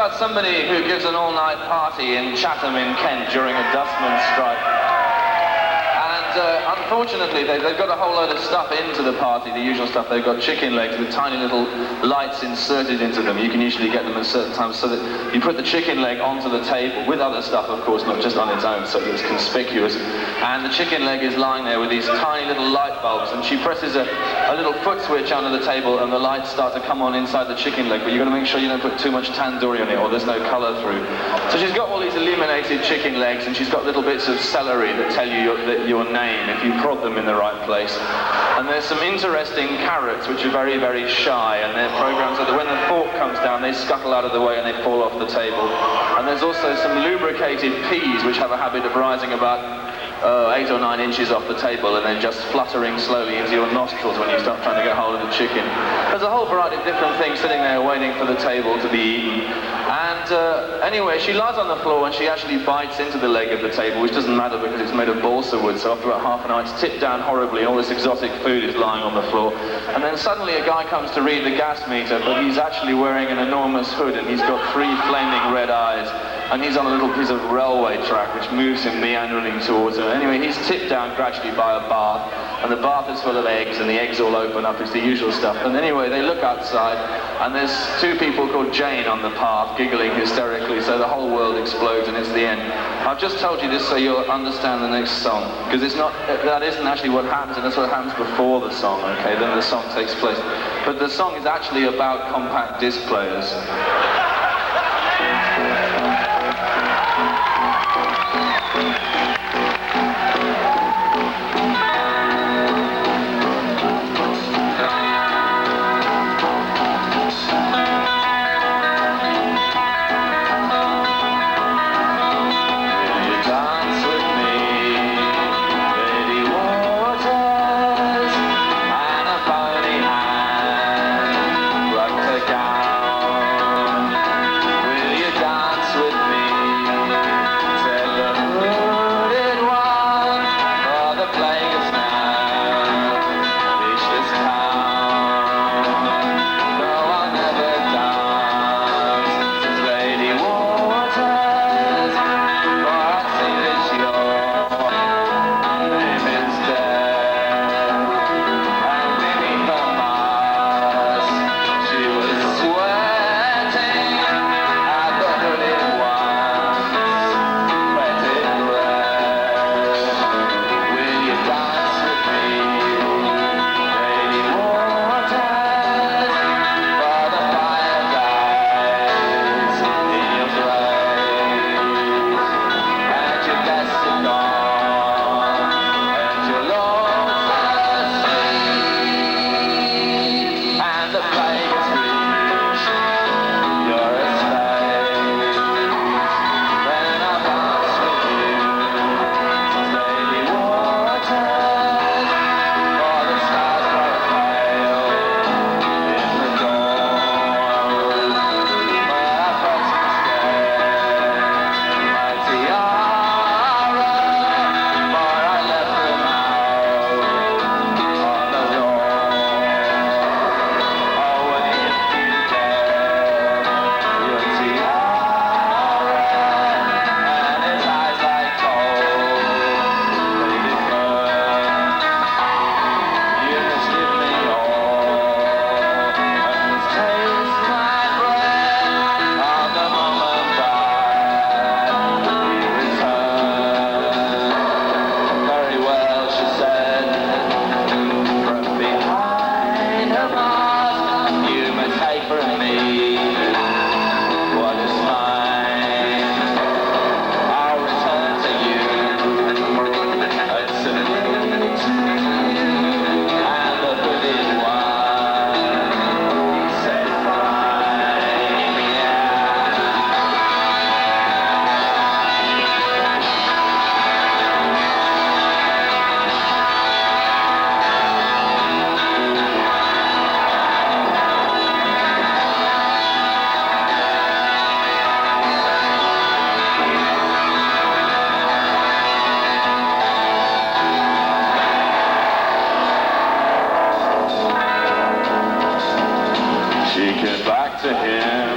about somebody who gives an all-night party in Chatham in Kent during a dustman strike. And unfortunately, they've got a whole load of stuff into the party, the usual stuff. They've got chicken legs with tiny little lights inserted into them. You can usually get them at certain times so that you put the chicken leg onto the table, with other stuff, of course, not just on its own, so that it's conspicuous. And the chicken leg is lying there with these tiny little light bulbs, and she presses a little foot switch under the table, and the lights start to come on inside the chicken leg, but you've got to make sure you don't put too much tandoori on it, or there's no colour through. So she's got all these illuminated chicken legs, and she's got little bits of celery that tell you your name if you prod them in the right place. And there's some interesting carrots which are very, very shy, and they're programmed so that when the fork comes down they scuttle out of the way and they fall off the table. And there's also some lubricated peas which have a habit of rising about 8 or 9 inches off the table and then just fluttering slowly into your nostrils when you start trying to get hold of the chicken. There's a whole variety of different things sitting there waiting for the table to be eaten. And anyway, she lies on the floor and she actually bites into the leg of the table, which doesn't matter because it's made of balsa wood, so after about half an hour it's tipped down horribly and all this exotic food is lying on the floor. And then suddenly a guy comes to read the gas meter, but he's actually wearing an enormous hood and he's got 3 flaming red eyes. And he's on a little piece of railway track which moves him meandering towards her. Anyway, he's tipped down gradually by a bath, and the bath is full of eggs, and the eggs all open up. It's the usual stuff. And anyway, they look outside, and there's 2 people called Jane on the path, giggling hysterically, so the whole world explodes, and it's the end. I've just told you this so you'll understand the next song, because that isn't actually what happens, and that's what happens before the song, okay? Then the song takes place. But the song is actually about compact disc players. She came back to him.